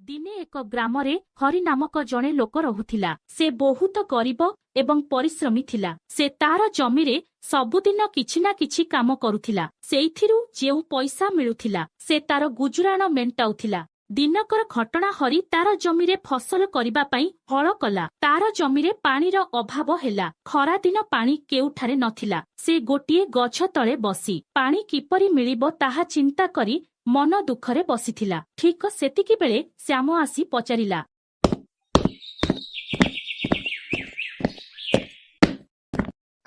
ଦିନେ ଏକ ଗ୍ରାମରେ ହରି ନାମକ ଜଣେ ଲୋକ ରହୁଥିଲା। ସେ ବହୁତ ଗରିବ ଏବଂ ପରିଶ୍ରମୀ ଥିଲା। ସେ ତାର ଜମିରେ ସବୁଦିନ କିଛି ନା କିଛି କାମ କରୁଥିଲା। ସେଇଥିରୁ ଯେଉଁ ପଇସା ମିଳୁଥିଲା ସେ ତାର ଗୁଜୁରାଣ ମେଣ୍ଟାଉଥିଲା। ଦିନକର ଘଟଣା ହରି ତାର ଜମିରେ ଫସଲ କରିବା ପାଇଁ ହଳ କଲା। ତାର ଜମିରେ ପାଣିର ଅଭାବ ହେଲା। ଖରାଦିନ ପାଣି କେଉଁଠାରେ ନଥିଲା। ସେ ଗୋଟିଏ ଗଛ ତଳେ ବସି ପାଣି କିପରି ମିଳିବ ତାହା ଚିନ୍ତା କରି ମନ ଦୁଃଖରେ ବସିଥିଲା। ଠିକ ସେତିକି ବେଳେ ଶ୍ୟାମ ଆସି ପଚାରିଲା,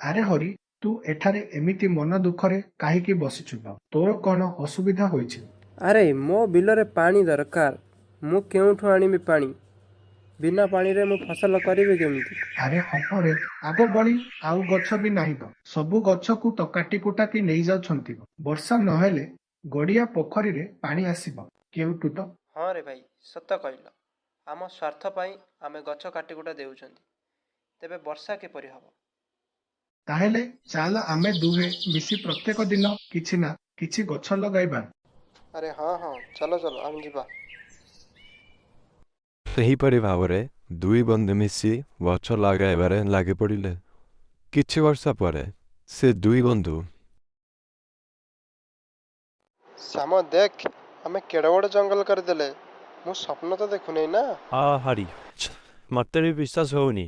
ଆରେ ହରି, ତୁ ଏଠାରେ ଏମିତି ମନ ଦୁଃଖରେ କାହିଁକି ବସିଛୁ? ତୋର କ'ଣ ଅସୁବିଧା ହୋଇଛି? ଆରେ ମୋ ବିଲରେ ପାଣି ଦରକାର। ମୁଁ କେଉଁଠୁ ଆଣିବି ପାଣି? ବିନା ପାଣିରେ ମୁଁ ଫସଲ କରିବି କେମିତି? ଆରେ ହପରେ ଆଗ ଭଳି ଆଉ ଗଛ ବି ନାହିଁ ତ। ସବୁ ଗଛକୁ ତ କାଟି କୁଟାକି ନେଇଯାଉଛନ୍ତି। ବର୍ଷା ନହେଲେ ଗଡ଼ିଆ ପୋଖରୀରେ ପାଣି ଆସିବ କେଉଁଠୁ ତ? ହଁ ରେ ଭାଇ, ସତ କହିଲ। ଆମ ସ୍ୱାର୍ଥ ପାଇଁ ଆମେ ଗଛ କାଟିକୁଟା ଦେଉଛନ୍ତି। ତେବେ ବର୍ଷା କିପରି ହେବ? ତାହେଲେ ଚାଲ ଆମେ ଦୁହେଁ ମିଶି ପ୍ରତ୍ୟେକ ଦିନ କିଛି ନା କିଛି ଗଛ ଲଗାଇବା। ଆରେ ହଁ, ଚାଲ ଆମେ ଯିବା। ସେହିପରି ଭାବରେ ଦୁଇ ବନ୍ଧୁ ମିଶି ଗଛ ଲଗାଇବାରେ ଲାଗି ପଡ଼ିଲେ। କିଛି ବର୍ଷ ପରେ ସେ ଦୁଇ ବନ୍ଧୁ ଶ୍ୟାମ ଦେଖ, ଆମେ କେଡ଼େ ବଡ଼ ଜଙ୍ଗଲ କରିଦେଲେ। ମୁଁ ସ୍ୱପ୍ନ ତ ଦେଖୁନି ନା। ହରି, ମତେ ବି ବିଶ୍ୱାସ ହଉନି।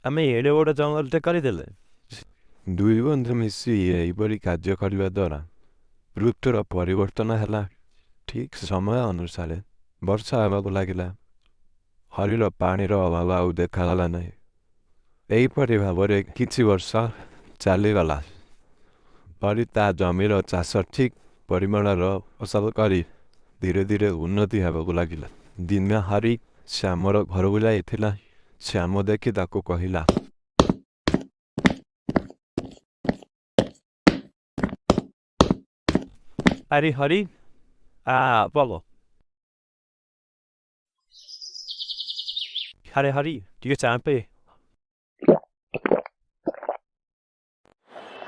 ଆମେ ଏଡ଼େ ବଡ଼ ଜଙ୍ଗଲଟେ କରିଦେଲେ। ଦୁଇ ବନ୍ଧୁ ମିଶି ଏହିପରି କାର୍ଯ୍ୟ କରିବା ଦ୍ୱାରା ଋତୁର ପରିବର୍ତ୍ତନ ହେଲା। ଠିକ୍ ସମୟ ଅନୁସାରେ ବର୍ଷା ହେବାକୁ ଲାଗିଲା। ହରିର ପାଣିର ଅଭାବ ଆଉ ଦେଖାଗଲା ନାହିଁ। ଏହିପରି ଭାବରେ କିଛି ବର୍ଷ ଚାଲିଗଲା। ହରି ତା ଜମିର ଚାଷ ଠିକ୍ ପରିମାଣର ଫସଲ କରି ଧୀରେ ଧୀରେ ଉନ୍ନତି ହେବାକୁ ଲାଗିଲା। ଦିନେ ହରି ଶ୍ୟାମର ଘରକୁ ଯାଇଥିଲା। ଶ୍ୟାମ ଦେଖି ତାକୁ କହିଲା, ଆରେ ହରି, ବଲ। ଆରେ ହରି, ଟିକେ ଚା ପେ।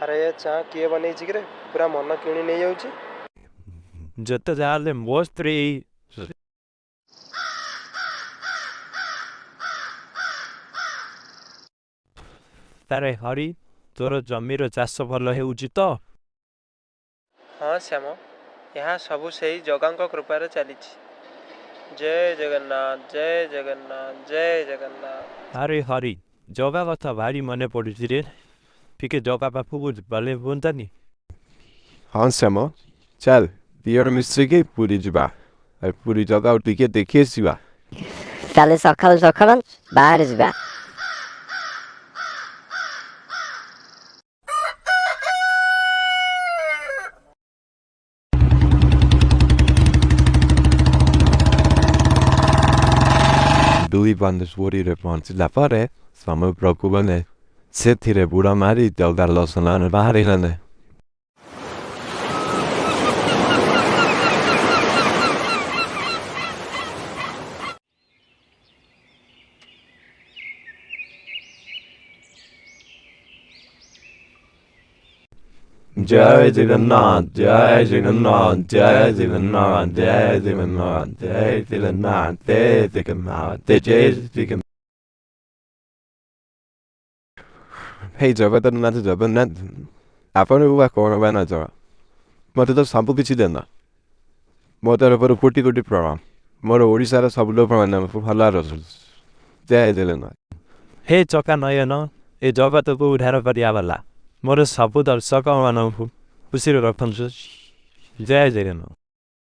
ଆରେ ଏ ଚା କିଏ ବନେଇଛି କିରେ? ପୁରା ମନ କିଣି ନେଇଯାଉଛି। ଯେତେ ଯାହା ହେଲେ ମୋ ସ୍ତ୍ରୀ। ଆରେ ହରି, ତୋର ଜମିର ଚାଷ ଭଲ ହେଉଛି ତ? ହଁ ଶ୍ୟାମ, ଏହା ସବୁ ସେଇ ଜଗାଙ୍କ କୃପାରେ ଚାଲିଛି। ଜୟ ଜଗନ୍ନାଥ, ଜୟ ଜଗନ୍ନାଥ, ଜୟ ଜଗନ୍ନାଥ। ଆରେ ହରି, ଜଗା କଥା ଭାରି ମନେ ପଡ଼ୁଛି ରେ। ଟିକେ ଜଗା ପାଖକୁ ଗଲେ ହୁଅନ୍ତାନି? ହଁ ଶ୍ୟାମ, ଚାଲ ଦିଅର ମିଶିକି ପୁରୀ ଯିବା। ପୁରୀ ଜାଗାକୁ ଟିକେ ଦେଖି ଆସିବା। କାଲି ସକାଳୁ ସକାଳୁ ବାହାରି ଯିବା। ଦୁଇ ବନ୍ଧୁ ପୁରୀରେ ପହଞ୍ଚିଲା ପରେ ସମୁଦ୍ରକୁ ଗଲେ। ସେଥିରେ ବୁଡ଼ ମାରି ଜଗା ଦର୍ଶନ ବାହାରିଲେ। ଜୟ ଜଗନ୍ନାଥ, ଜୟ ଜଗନ୍ନାଥ, ଜୟ ଜଗନ୍ନାଥ, ଜୟ ଜଗନ୍ନାଥ, ଜୟ ଜଗନ୍ନାଥ, ଜୟ ଜଗନ୍ନାଥ, ଜୟ ଜଗନ୍ନାଥ। ହେ ଜଗନ୍ନାଥ, ଜଗନ୍ନାଥ, ଆପଣଙ୍କୁ ବା କ'ଣ ବାନାଚ? ମୋତେ ତ ସବୁ କିଛି ଦେଲା। ମୋ ତରଫରୁ କୋଟି କୋଟି ପ୍ରଣାମ। ମୋର ଓଡ଼ିଶାର ସବୁ ଲୋକମାନଙ୍କୁ ଭଲ ରହୁଛି। ଜୟ ଜଗନ୍ନାଥ। ହେ ଚକା ନୟନ, ଏ ଜଗତକୁ ଉଦ୍ଧାର କରିବା ବାଲା, ମୋର ସବୁ ଦର୍ଶକମାନଙ୍କୁ ଖୁସିରେ ରଖନ୍ତୁ। ଜୟ ଜଗନ୍ନାଥ।